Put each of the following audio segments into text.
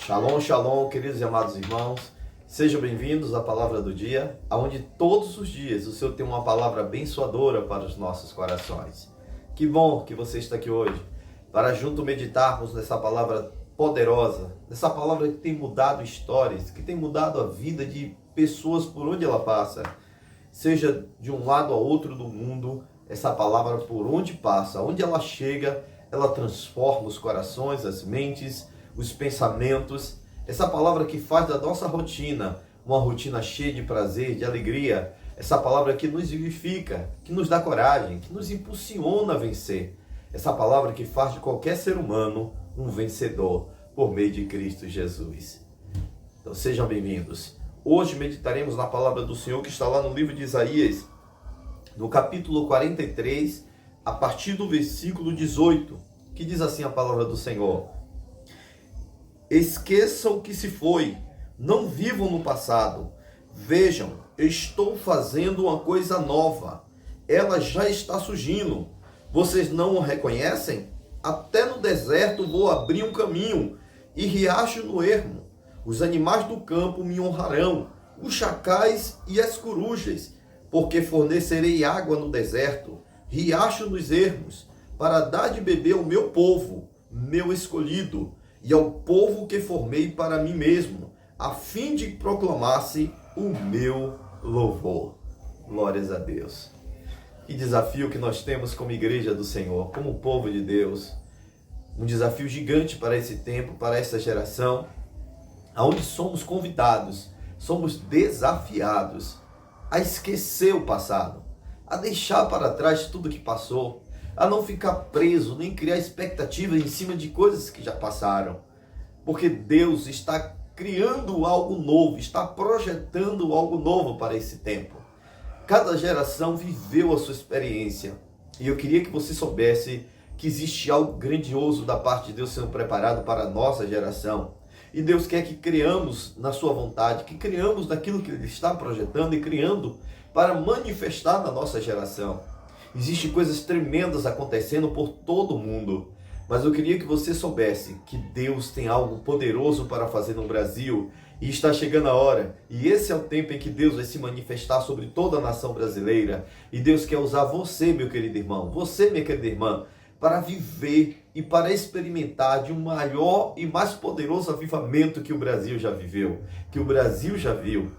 Shalom, shalom, queridos e amados irmãos. Sejam bem-vindos à Palavra do Dia, onde todos os dias o Senhor tem uma palavra abençoadora para os nossos corações. Que bom que você está aqui hoje, para junto meditarmos nessa palavra poderosa, nessa palavra que tem mudado histórias, que tem mudado a vida de pessoas por onde ela passa. Seja de um lado a outro do mundo, essa palavra por onde passa, onde ela chega, ela transforma os corações, as mentes, os pensamentos. Essa palavra que faz da nossa rotina uma rotina cheia de prazer, de alegria. Essa palavra que nos vivifica, que nos dá coragem, que nos impulsiona a vencer. Essa palavra que faz de qualquer ser humano um vencedor por meio de Cristo Jesus. Então sejam bem-vindos. Hoje meditaremos na palavra do Senhor que está lá no livro de Isaías, no capítulo 43, a partir do versículo 18, que diz assim a palavra do Senhor: esqueçam o que se foi, não vivam no passado. Vejam, eu estou fazendo uma coisa nova. Ela já está surgindo. Vocês não o reconhecem? Até no deserto vou abrir um caminho e riacho no ermo. Os animais do campo me honrarão, os chacais e as corujas, porque fornecerei água no deserto, riacho nos ermos, para dar de beber ao meu povo, meu escolhido, e ao povo que formei para mim mesmo, a fim de proclamar-se o meu louvor. Glórias a Deus. Que desafio que nós temos como igreja do Senhor, como povo de Deus. Um desafio gigante para esse tempo, para essa geração, onde somos convidados, somos desafiados a esquecer o passado, a deixar para trás tudo que passou, a não ficar preso, nem criar expectativas em cima de coisas que já passaram. Porque Deus está criando algo novo, está projetando algo novo para esse tempo. Cada geração viveu a sua experiência. E eu queria que você soubesse que existe algo grandioso da parte de Deus sendo preparado para a nossa geração. E Deus quer que criamos na sua vontade, que criamos naquilo que Ele está projetando e criando para manifestar na nossa geração. Existem coisas tremendas acontecendo por todo o mundo, mas eu queria que você soubesse que Deus tem algo poderoso para fazer no Brasil e está chegando a hora. E esse é o tempo em que Deus vai se manifestar sobre toda a nação brasileira. E Deus quer usar você, meu querido irmão, você, minha querida irmã, para viver e para experimentar de um maior e mais poderoso avivamento que o Brasil já viveu, que o Brasil já viu.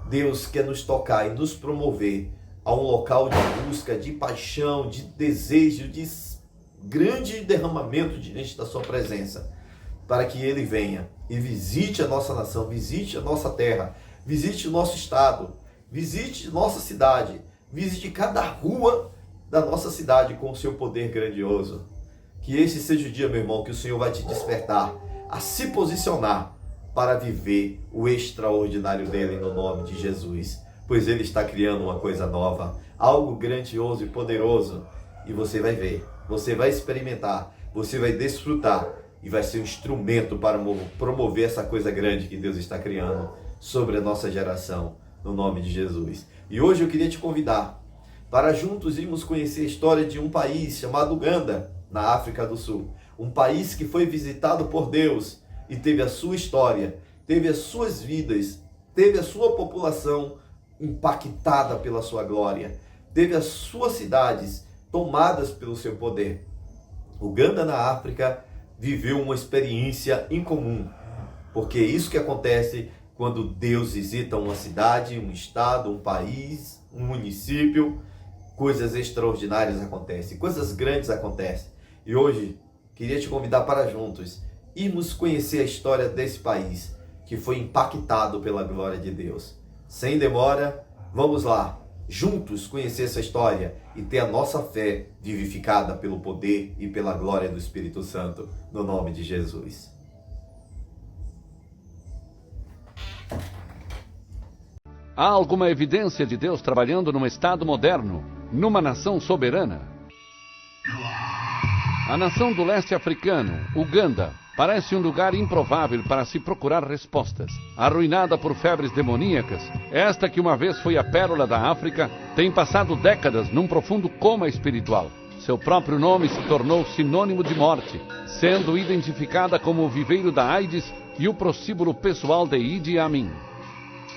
Deus quer nos tocar e nos promover a um local de busca, de paixão, de desejo, de grande derramamento diante da sua presença, para que Ele venha e visite a nossa nação, visite a nossa terra, visite o nosso estado, visite nossa cidade, visite cada rua da nossa cidade com o seu poder grandioso. Que esse seja o dia, meu irmão, que o Senhor vai te despertar a se posicionar para viver o extraordinário dele no nome de Jesus. Pois Ele está criando uma coisa nova, algo grandioso e poderoso. E você vai ver, você vai experimentar, você vai desfrutar e vai ser um instrumento para promover essa coisa grande que Deus está criando sobre a nossa geração, no nome de Jesus. E hoje eu queria te convidar para juntos irmos conhecer a história de um país chamado Uganda, na África do Sul. Um país que foi visitado por Deus e teve a sua história, teve as suas vidas, teve a sua população impactada pela sua glória, teve as suas cidades tomadas pelo seu poder. Uganda, na África, viveu uma experiência incomum, porque é isso que acontece quando Deus visita uma cidade, um estado, um país, um município. Coisas extraordinárias acontecem, coisas grandes acontecem. E hoje, queria te convidar para juntos irmos conhecer a história desse país que foi impactado pela glória de Deus. Sem demora, vamos lá, juntos conhecer essa história e ter a nossa fé vivificada pelo poder e pela glória do Espírito Santo, no nome de Jesus. Há alguma evidência de Deus trabalhando num Estado moderno, numa nação soberana? A nação do leste africano, Uganda, parece um lugar improvável para se procurar respostas. Arruinada por febres demoníacas, esta que uma vez foi a pérola da África, tem passado décadas num profundo coma espiritual. seu próprio nome se tornou sinônimo de morte, sendo identificada como o viveiro da AIDS e o prostíbulo pessoal de Idi Amin.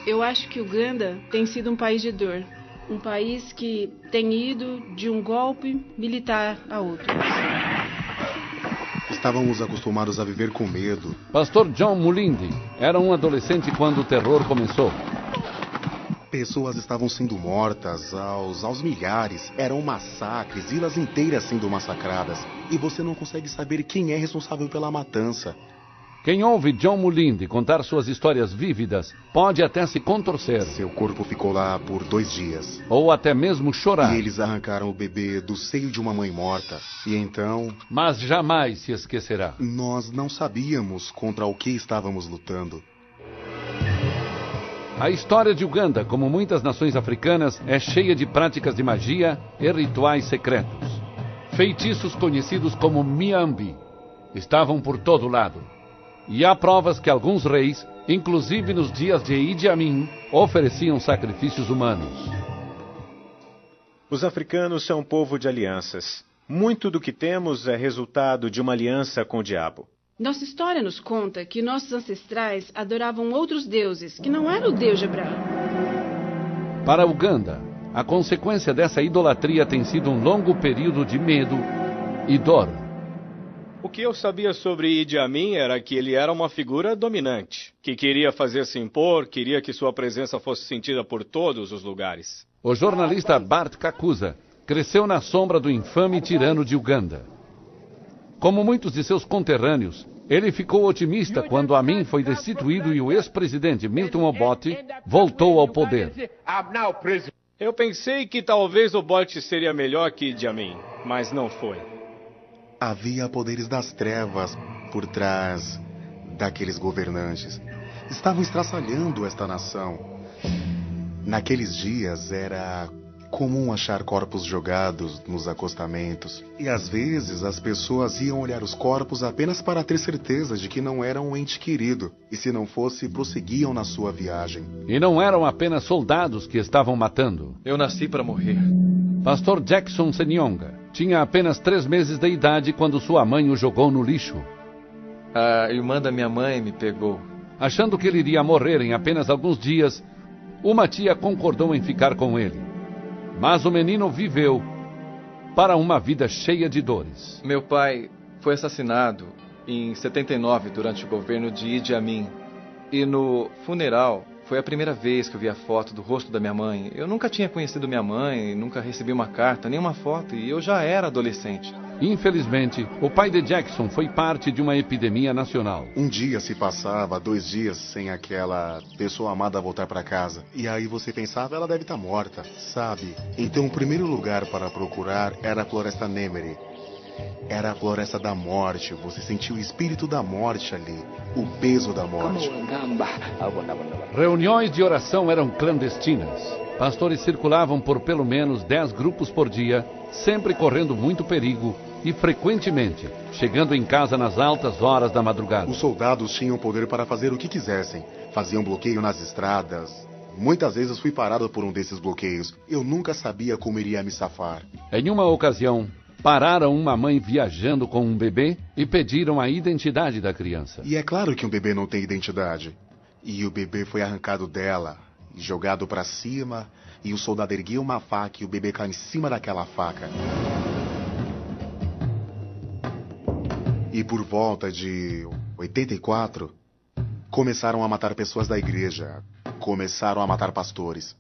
Eu acho que Uganda tem sido um país de dor. Um país que tem ido de um golpe militar a outro. Estávamos acostumados a viver com medo. Pastor John Mulindi era um adolescente quando o terror começou. Pessoas estavam sendo mortas aos milhares. Eram massacres, ilhas inteiras sendo massacradas. E você não consegue saber quem é responsável pela matança. Quem ouve John Mulindi contar suas histórias vívidas pode até se contorcer. Seu corpo ficou lá por 2 dias. Ou até mesmo chorar. E eles arrancaram o bebê do seio de uma mãe morta. E então... Mas jamais se esquecerá. Nós não sabíamos contra o que estávamos lutando. A história de Uganda, como muitas nações africanas, é cheia de práticas de magia e rituais secretos. Feitiços conhecidos como Miambi estavam por todo lado. E há provas que alguns reis, inclusive nos dias de Idi Amin, ofereciam sacrifícios humanos. Os africanos são um povo de alianças. Muito do que temos é resultado de uma aliança com o diabo. Nossa história nos conta que nossos ancestrais adoravam outros deuses, que não era o Deus de Abraão. Para Uganda, a consequência dessa idolatria tem sido um longo período de medo e dor. O que eu sabia sobre Idi Amin era que ele era uma figura dominante, que queria fazer-se impor, queria que sua presença fosse sentida por todos os lugares. O jornalista Bart Kakuza cresceu na sombra do infame tirano de Uganda. Como muitos de seus conterrâneos, ele ficou otimista quando Amin foi destituído e o ex-presidente Milton Obote voltou ao poder. Eu pensei que talvez Obote seria melhor que Idi Amin, mas não foi. Havia poderes das trevas por trás daqueles governantes. Estavam estraçalhando esta nação. Naqueles dias era comum achar corpos jogados nos acostamentos. E às vezes as pessoas iam olhar os corpos apenas para ter certeza de que não eram um ente querido. E se não fosse, prosseguiam na sua viagem. E não eram apenas soldados que estavam matando. Eu nasci para morrer. Pastor Jackson Senyonga tinha apenas 3 meses de idade quando sua mãe o jogou no lixo. A irmã da minha mãe me pegou. Achando que ele iria morrer em apenas alguns dias, uma tia concordou em ficar com ele. Mas o menino viveu para uma vida cheia de dores. Meu pai foi assassinado em 79 durante o governo de Idi Amin. E no funeral foi a primeira vez que eu vi a foto do rosto da minha mãe. Eu nunca tinha conhecido minha mãe, nunca recebi uma carta, nem uma foto, e eu já era adolescente. Infelizmente, o pai de Jackson foi parte de uma epidemia nacional. Um dia se passava, 2 dias sem aquela pessoa amada voltar para casa. E aí você pensava, ela deve estar morta, sabe? Então o primeiro lugar para procurar era a Floresta Nemeri. Era a floresta da morte. Você sentiu o espírito da morte ali, o peso da morte. Reuniões de oração eram clandestinas. Pastores circulavam por pelo menos 10 grupos por dia, sempre correndo muito perigo e frequentemente chegando em casa nas altas horas da madrugada. Os soldados tinham poder para fazer o que quisessem. Faziam bloqueio nas estradas. Muitas vezes fui parado por um desses bloqueios. Eu nunca sabia como iria me safar. Em uma ocasião, pararam uma mãe viajando com um bebê e pediram a identidade da criança. E é claro que um bebê não tem identidade. E o bebê foi arrancado dela, jogado para cima, e o soldado ergueu uma faca e o bebê caiu em cima daquela faca. E por volta de 84, começaram a matar pessoas da igreja. Começaram a matar pastores.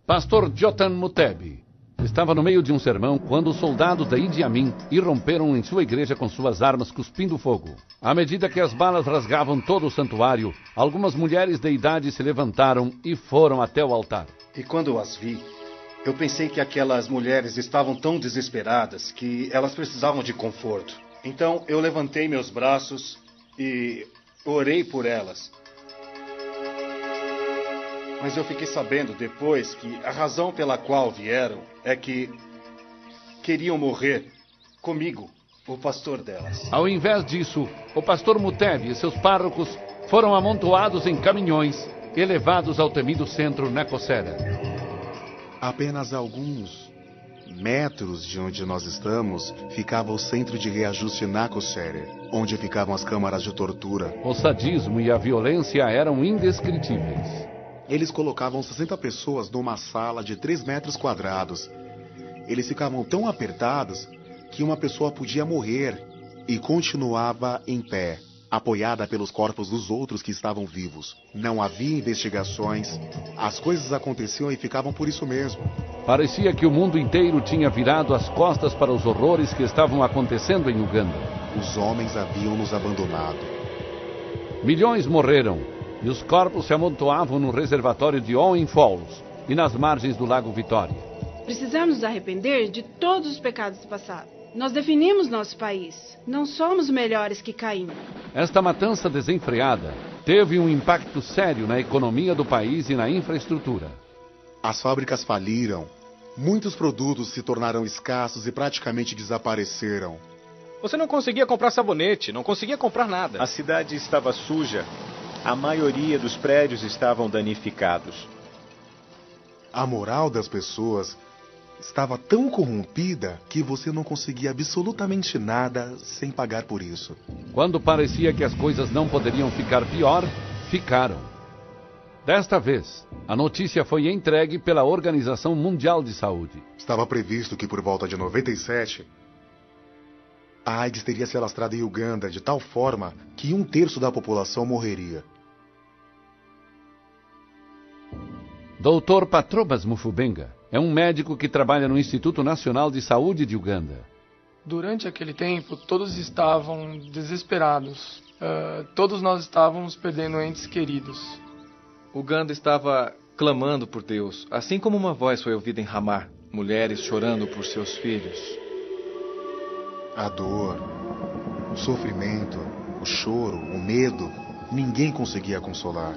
Pastor Jotan Mutebi estava no meio de um sermão quando os soldados da Idi Amin irromperam em sua igreja com suas armas cuspindo fogo. À medida que as balas rasgavam todo o santuário, algumas mulheres de idade se levantaram e foram até o altar. E quando eu as vi, eu pensei que aquelas mulheres estavam tão desesperadas que elas precisavam de conforto. Então eu levantei meus braços e orei por elas. Mas eu fiquei sabendo depois que a razão pela qual vieram é que queriam morrer comigo, o pastor delas. Ao invés disso, o pastor Mutebi e seus párrocos foram amontoados em caminhões e levados ao temido centro Nekosera. Apenas alguns metros de onde nós estamos, ficava o centro de reajuste Nakoshere, onde ficavam as câmaras de tortura. O sadismo e a violência eram indescritíveis. Eles colocavam 60 pessoas numa sala de 3 metros quadrados. Eles ficavam tão apertados que uma pessoa podia morrer e continuava em pé, apoiada pelos corpos dos outros que estavam vivos. Não havia investigações, as coisas aconteciam e ficavam por isso mesmo. Parecia que o mundo inteiro tinha virado as costas para os horrores que estavam acontecendo em Uganda. Os homens haviam nos abandonado. Milhões morreram e os corpos se amontoavam no reservatório de Owen Falls e nas margens do Lago Vitória. Precisamos nos arrepender de todos os pecados do passado. Nós definimos nosso país. Não somos melhores que Caim. Esta matança desenfreada teve um impacto sério na economia do país e na infraestrutura. As fábricas faliram. Muitos produtos se tornaram escassos e praticamente desapareceram. Você não conseguia comprar sabonete, não conseguia comprar nada. A cidade estava suja. A maioria dos prédios estavam danificados. A moral das pessoas estava tão corrompida que você não conseguia absolutamente nada sem pagar por isso. Quando parecia que as coisas não poderiam ficar pior, ficaram. Desta vez, a notícia foi entregue pela Organização Mundial de Saúde. Estava previsto que por volta de 97, a AIDS teria se alastrado em Uganda de tal forma que 1/3 da população morreria. Dr. Patrobas Mufubenga é um médico que trabalha no Instituto Nacional de Saúde de Uganda. Durante aquele tempo, todos estavam desesperados. Todos nós estávamos perdendo entes queridos. Uganda estava clamando por Deus, assim como uma voz foi ouvida em Ramá, mulheres chorando por seus filhos. A dor, o sofrimento, o choro, o medo, ninguém conseguia consolar.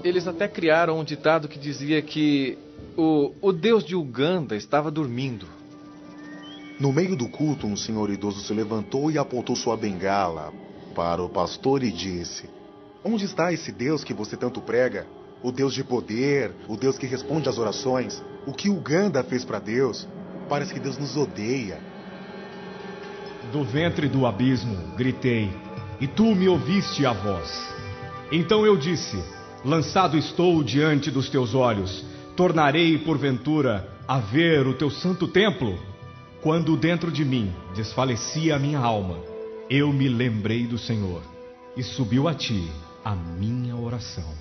Eles até criaram um ditado que dizia que o Deus de Uganda estava dormindo. No meio do culto, um senhor idoso se levantou e apontou sua bengala para o pastor e disse: "Onde está esse Deus que você tanto prega? O Deus de poder, o Deus que responde às orações? O que Uganda fez para Deus? Parece que Deus nos odeia." Do ventre do abismo, gritei, e tu me ouviste a voz. Então eu disse: lançado estou diante dos teus olhos, tornarei porventura a ver o teu santo templo? Quando dentro de mim desfalecia a minha alma, eu me lembrei do Senhor, e subiu a ti a minha oração.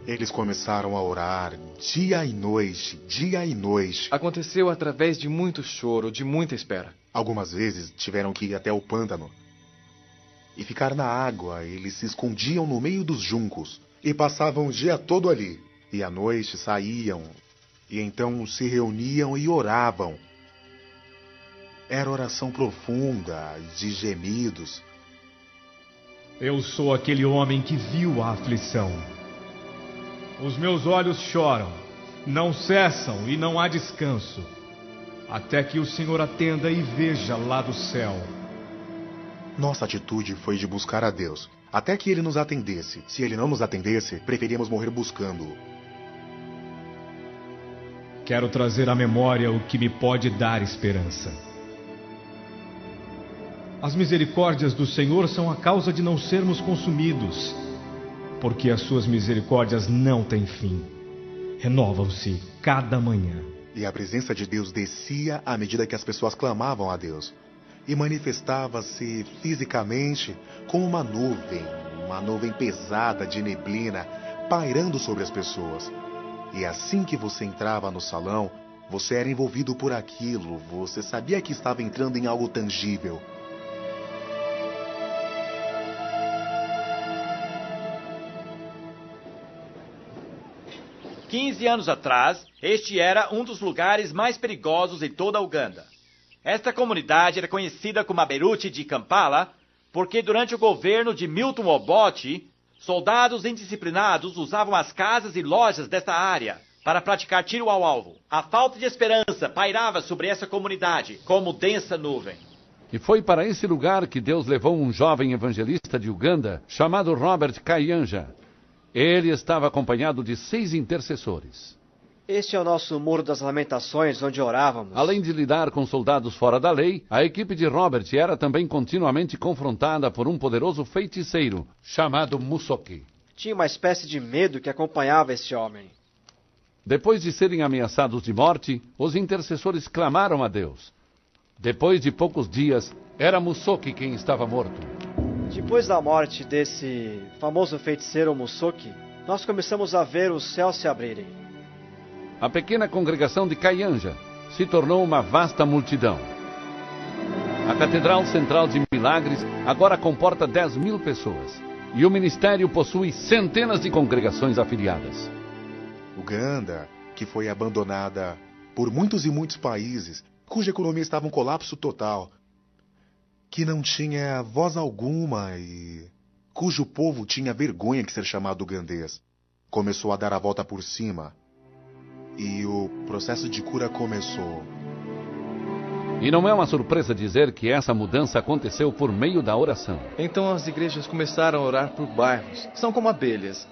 Eles começaram a orar dia e noite, dia e noite. Aconteceu através de muito choro, de muita espera. Algumas vezes tiveram que ir até o pântano e ficar na água. Eles se escondiam no meio dos juncos e passavam o dia todo ali. E à noite saíam e então se reuniam e oravam. Era oração profunda, de gemidos. Eu sou aquele homem que viu a aflição. Os meus olhos choram, não cessam e não há descanso, até que o Senhor atenda e veja lá do céu. Nossa atitude foi de buscar a Deus, até que Ele nos atendesse. Se Ele não nos atendesse, preferíamos morrer buscando-o. Quero trazer à memória o que me pode dar esperança. As misericórdias do Senhor são a causa de não sermos consumidos, porque as suas misericórdias não têm fim. Renovam-se cada manhã. E a presença de Deus descia à medida que as pessoas clamavam a Deus. E manifestava-se fisicamente como uma nuvem pesada de neblina, pairando sobre as pessoas. E assim que você entrava no salão, você era envolvido por aquilo, você sabia que estava entrando em algo tangível. Há 15 anos atrás, este era um dos lugares mais perigosos em toda a Uganda. Esta comunidade era conhecida como a Beirute de Kampala, porque durante o governo de Milton Obote, soldados indisciplinados usavam as casas e lojas desta área para praticar tiro ao alvo. A falta de esperança pairava sobre essa comunidade como densa nuvem. E foi para esse lugar que Deus levou um jovem evangelista de Uganda chamado Robert Kayanja. Ele estava acompanhado de 6 intercessores. Este é o nosso Muro das Lamentações, onde orávamos. Além de lidar com soldados fora da lei, a equipe de Robert era também continuamente confrontada por um poderoso feiticeiro chamado Musoki. Tinha uma espécie de medo que acompanhava esse homem. Depois de serem ameaçados de morte, os intercessores clamaram a Deus. Depois de poucos dias, era Musoki quem estava morto. Depois da morte desse famoso feiticeiro Musoki, nós começamos a ver os céus se abrirem. A pequena congregação de Kayanja se tornou uma vasta multidão. A Catedral Central de Milagres agora comporta 10.000 pessoas. E o ministério possui centenas de congregações afiliadas. Uganda, que foi abandonada por muitos e muitos países, cuja economia estava em colapso total, que não tinha voz alguma e cujo povo tinha vergonha de ser chamado ugandês, começou a dar a volta por cima. E o processo de cura começou. E não é uma surpresa dizer que essa mudança aconteceu por meio da oração. Então as igrejas começaram a orar por bairros. São como abelhas.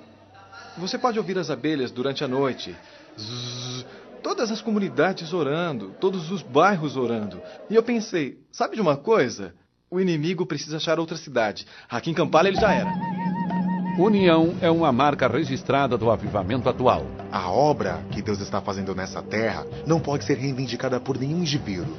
Você pode ouvir as abelhas durante a noite. Zzz, todas as comunidades orando, todos os bairros orando. E eu pensei, sabe de uma coisa? O inimigo precisa achar outra cidade. Aqui em Kampala ele já era. União é uma marca registrada do avivamento atual. A obra que Deus está fazendo nessa terra não pode ser reivindicada por nenhum indivíduo,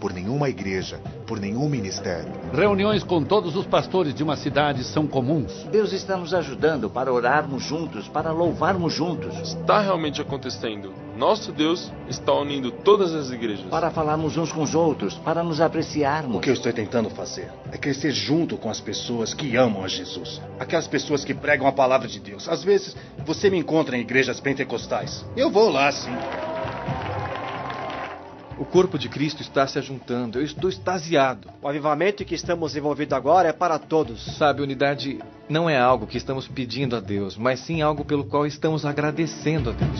por nenhuma igreja, por nenhum ministério. Reuniões com todos os pastores de uma cidade são comuns. Deus está nos ajudando para orarmos juntos, para louvarmos juntos. Está realmente acontecendo. Nosso Deus está unindo todas as igrejas. Para falarmos uns com os outros, para nos apreciarmos. O que eu estou tentando fazer é crescer junto com as pessoas que amam a Jesus. Aquelas pessoas que pregam a palavra de Deus. Às vezes, você me encontra em igrejas pentecostais. Eu vou lá, sim. O corpo de Cristo está se ajuntando. Eu estou extasiado. O avivamento em que estamos envolvidos agora é para todos. Sabe, unidade não é algo que estamos pedindo a Deus, mas sim algo pelo qual estamos agradecendo a Deus.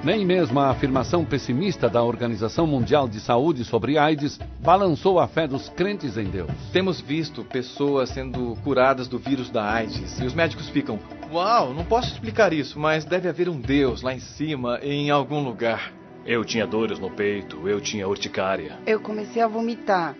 Nem mesmo a afirmação pessimista da Organização Mundial de Saúde sobre AIDS balançou a fé dos crentes em Deus. Temos visto pessoas sendo curadas do vírus da AIDS e os médicos ficam: uau, não posso explicar isso, mas deve haver um Deus lá em cima, em algum lugar. Eu tinha dores no peito, eu tinha urticária. Eu comecei a vomitar.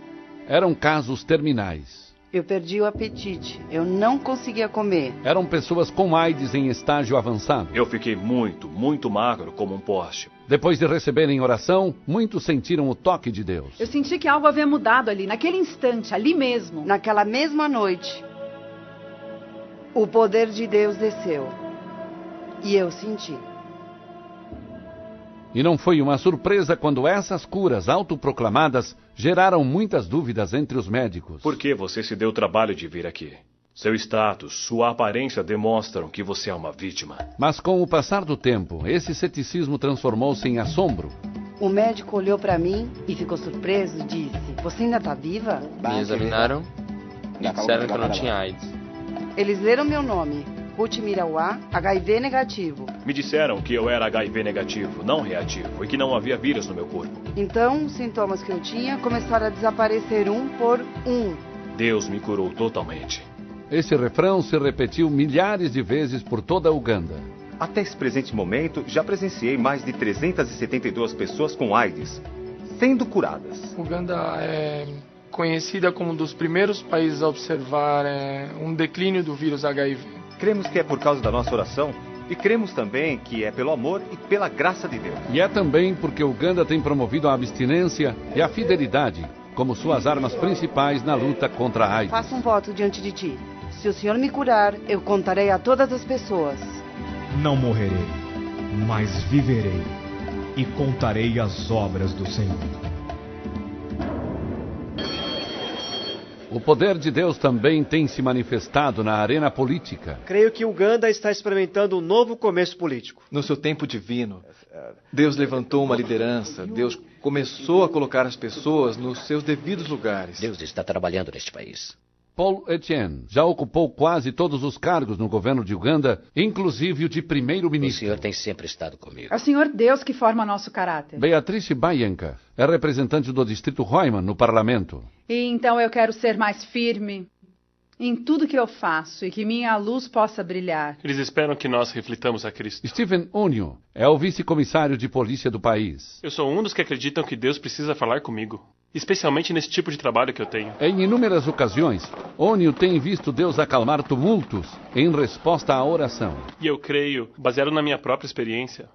Eram casos terminais. Eu perdi o apetite. Eu não conseguia comer. Eram pessoas com AIDS em estágio avançado. Eu fiquei muito magro, como um poste. Depois de receberem oração, muitos sentiram o toque de Deus. Eu senti que algo havia mudado ali, naquele instante, ali mesmo. Naquela mesma noite, o poder de Deus desceu. E eu senti. E não foi uma surpresa quando essas curas autoproclamadas geraram muitas dúvidas entre os médicos. Por que você se deu o trabalho de vir aqui? Seu status, sua aparência demonstram que você é uma vítima. Mas com o passar do tempo, esse ceticismo transformou-se em assombro. O médico olhou para mim e ficou surpreso e disse: "Você ainda está viva?" Me examinaram e disseram que eu não tinha AIDS. Eles leram meu nome. Ruth Mirauá, HIV negativo. Me disseram que eu era HIV negativo, não reativo, e que não havia vírus no meu corpo. Então, os sintomas que eu tinha começaram a desaparecer um por um. Deus me curou totalmente. Esse refrão se repetiu milhares de vezes por toda a Uganda. Até esse presente momento, já presenciei mais de 372 pessoas com AIDS sendo curadas. Uganda é conhecida como um dos primeiros países a observar um declínio do vírus HIV. Cremos que é por causa da nossa oração e cremos também que é pelo amor e pela graça de Deus. E é também porque Uganda tem promovido a abstinência e a fidelidade como suas armas principais na luta contra a AIDS. Faço um voto diante de ti. Se o Senhor me curar, eu contarei a todas as pessoas. Não morrerei, mas viverei e contarei as obras do Senhor. O poder de Deus também tem se manifestado na arena política. Creio que Uganda está experimentando um novo começo político. No seu tempo divino, Deus levantou uma liderança. Deus começou a colocar as pessoas nos seus devidos lugares. Deus está trabalhando neste país. Paul Etienne já ocupou quase todos os cargos no governo de Uganda, inclusive o de primeiro-ministro. O senhor tem sempre estado comigo. É o Senhor Deus que forma nosso caráter. Beatrice Bayenka é representante do distrito Hoima no parlamento. E então eu quero ser mais firme, em tudo que eu faço e que minha luz possa brilhar. Eles esperam que nós reflitamos a Cristo. Stephen Onyo é o vice-comissário de polícia do país. Eu sou um dos que acreditam que Deus precisa falar comigo, especialmente nesse tipo de trabalho que eu tenho. Em inúmeras ocasiões, Onyo tem visto Deus acalmar tumultos em resposta à oração. E eu creio, baseado na minha própria experiência,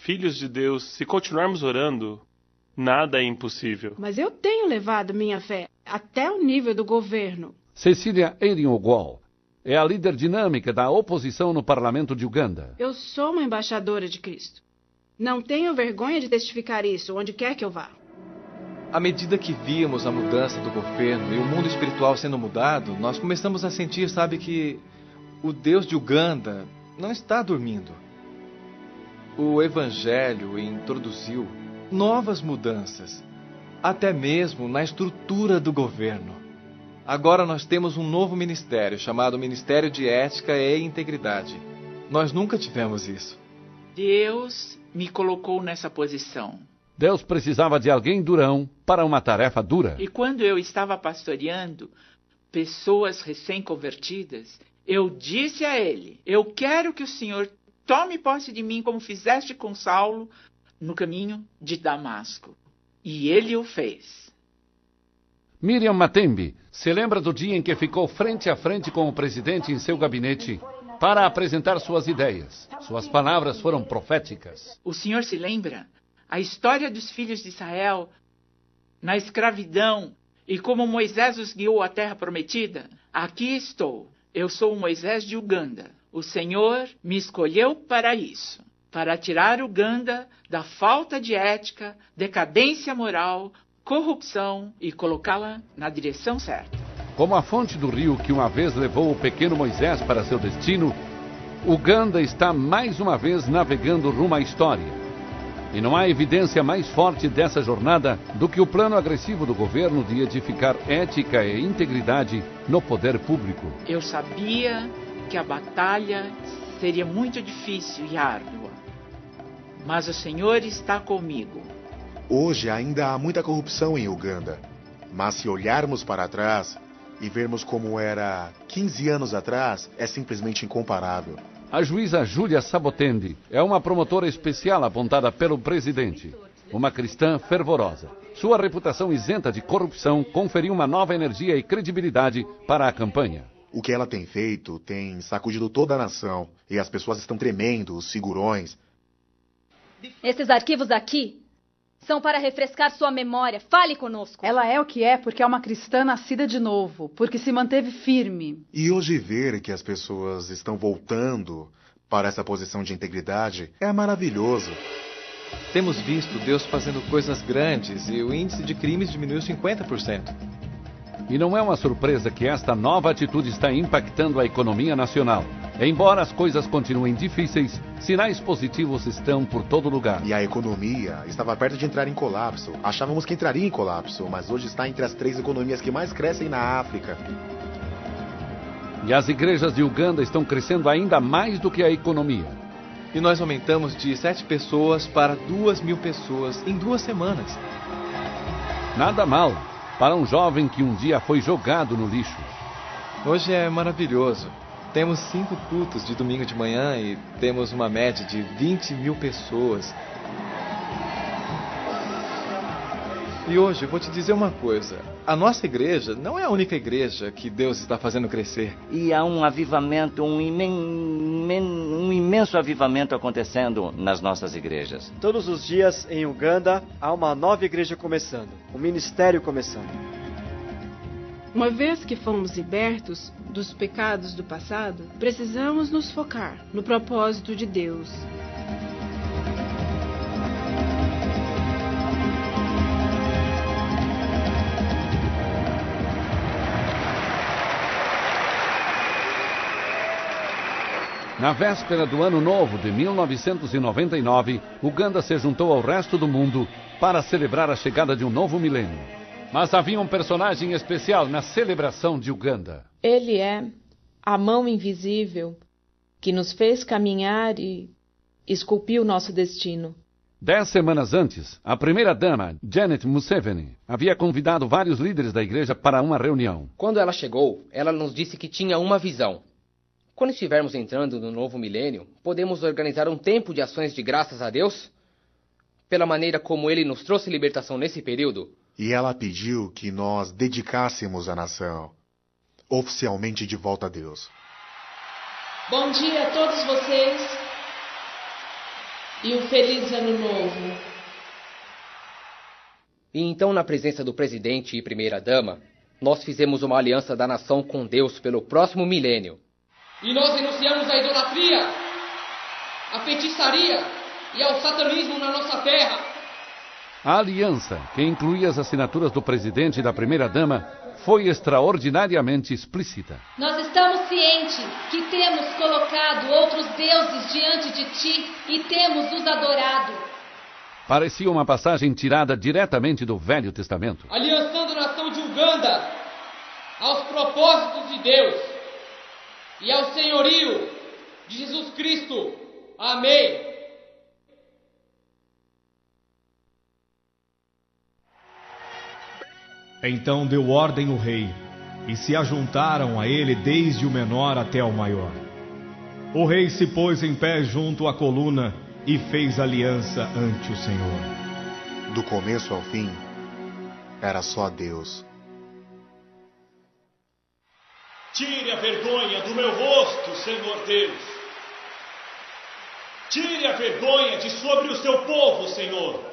filhos de Deus, se continuarmos orando, nada é impossível. Mas eu tenho levado minha fé até o nível do governo. Cecília Erin-Ogwal é a líder dinâmica da oposição no parlamento de Uganda. Eu sou uma embaixadora de Cristo. Não tenho vergonha de testificar isso onde quer que eu vá. À medida que víamos a mudança do governo e o mundo espiritual sendo mudado, nós começamos a sentir, sabe, que o Deus de Uganda não está dormindo. O Evangelho introduziu novas mudanças, até mesmo na estrutura do governo. Agora nós temos um novo ministério, chamado Ministério de Ética e Integridade. Nós nunca tivemos isso. Deus me colocou nessa posição. Deus precisava de alguém durão para uma tarefa dura. E quando eu estava pastoreando pessoas recém-convertidas, eu disse a ele: eu quero que o Senhor tome posse de mim como fizeste com Saulo no caminho de Damasco. E ele o fez. Miriam Matembe se lembra do dia em que ficou frente a frente com o presidente em seu gabinete para apresentar suas ideias. Suas palavras foram proféticas. O senhor se lembra? A história dos filhos de Israel na escravidão e como Moisés os guiou à terra prometida? Aqui estou. Eu sou o Moisés de Uganda. O Senhor me escolheu para isso. Para tirar Uganda da falta de ética, decadência moral, corrupção e colocá-la na direção certa. Como a fonte do rio que uma vez levou o pequeno Moisés para seu destino, Uganda está mais uma vez navegando rumo à história. E não há evidência mais forte dessa jornada do que o plano agressivo do governo de edificar ética e integridade no poder público. Eu sabia que a batalha seria muito difícil e árdua, mas o Senhor está comigo. Hoje ainda há muita corrupção em Uganda, mas se olharmos para trás e vermos como era 15 anos atrás, é simplesmente incomparável. A juíza Júlia Sabotende é uma promotora especial apontada pelo presidente, uma cristã fervorosa. Sua reputação isenta de corrupção conferiu uma nova energia e credibilidade para a campanha. O que ela tem feito tem sacudido toda a nação, e as pessoas estão tremendo, os figurões. Esses arquivos aqui são para refrescar sua memória. Fale conosco. Ela é o que é porque é uma cristã nascida de novo, porque se manteve firme. E hoje ver que as pessoas estão voltando para essa posição de integridade é maravilhoso. Temos visto Deus fazendo coisas grandes e o índice de crimes diminuiu 50%. E não é uma surpresa que esta nova atitude está impactando a economia nacional. Embora as coisas continuem difíceis, sinais positivos estão por todo lugar. E a economia estava perto de entrar em colapso. Achávamos que entraria em colapso, mas hoje está entre as 3 economias que mais crescem na África. E as igrejas de Uganda estão crescendo ainda mais do que a economia. E nós aumentamos de 7 pessoas para 2.000 pessoas em 2 semanas. Nada mal para um jovem que um dia foi jogado no lixo. Hoje é maravilhoso. Temos 5 cultos de domingo de manhã e temos uma média de 20.000 pessoas. E hoje eu vou te dizer uma coisa. A nossa igreja não é a única igreja que Deus está fazendo crescer. E há um avivamento, um imenso avivamento acontecendo nas nossas igrejas. Todos os dias em Uganda há uma nova igreja começando, um ministério começando. Uma vez que fomos libertos dos pecados do passado, precisamos nos focar no propósito de Deus. Na véspera do Ano Novo de 1999, Uganda se juntou ao resto do mundo para celebrar a chegada de um novo milênio. Mas havia um personagem especial na celebração de Uganda. Ele é a mão invisível que nos fez caminhar e esculpiu nosso destino. 10 semanas antes, a primeira-dama, Janet Museveni, havia convidado vários líderes da igreja para uma reunião. Quando ela chegou, ela nos disse que tinha uma visão. Quando estivermos entrando no novo milênio, podemos organizar um tempo de ações de graças a Deus? Pela maneira como Ele nos trouxe libertação nesse período? E ela pediu que nós dedicássemos a nação oficialmente de volta a Deus. Bom dia a todos vocês e um feliz ano novo. E então, na presença do presidente e primeira-dama, nós fizemos uma aliança da nação com Deus pelo próximo milênio. E nós renunciamos à idolatria, à feitiçaria e ao satanismo na nossa terra. A aliança, que incluía as assinaturas do presidente e da primeira-dama, foi extraordinariamente explícita. Nós estamos cientes que temos colocado outros deuses diante de ti e temos os adorado. Parecia uma passagem tirada diretamente do Velho Testamento. Aliançando a nação de Uganda aos propósitos de Deus e ao senhorio de Jesus Cristo. Amém. Então deu ordem o rei, e se ajuntaram a ele desde o menor até o maior. O rei se pôs em pé junto à coluna e fez aliança ante o Senhor. Do começo ao fim, era só Deus. Tire a vergonha do meu rosto, Senhor Deus. Tire a vergonha de sobre o seu povo, Senhor.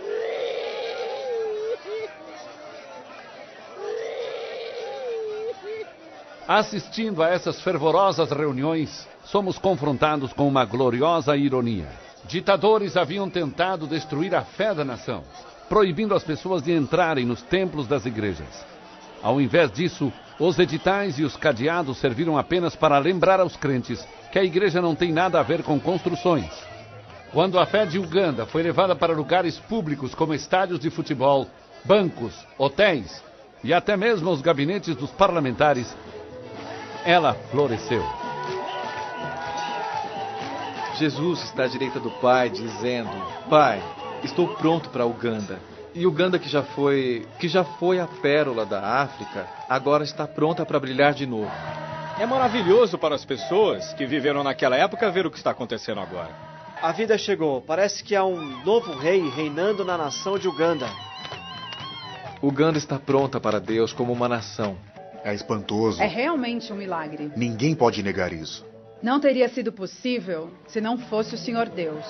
Assistindo a essas fervorosas reuniões, somos confrontados com uma gloriosa ironia. Ditadores haviam tentado destruir a fé da nação, proibindo as pessoas de entrarem nos templos das igrejas. Ao invés disso, os editais e os cadeados serviram apenas para lembrar aos crentes que a igreja não tem nada a ver com construções. Quando a fé de Uganda foi levada para lugares públicos como estádios de futebol, bancos, hotéis e até mesmo os gabinetes dos parlamentares, ela floresceu. Jesus está à direita do Pai, dizendo: Pai, estou pronto para Uganda. E Uganda, que já foi a pérola da África, agora está pronta para brilhar de novo. É maravilhoso para as pessoas que viveram naquela época ver o que está acontecendo agora. A vida chegou. Parece que há um novo rei reinando na nação de Uganda. Uganda está pronta para Deus como uma nação. É espantoso. É realmente um milagre. Ninguém pode negar isso. Não teria sido possível se não fosse o Senhor Deus.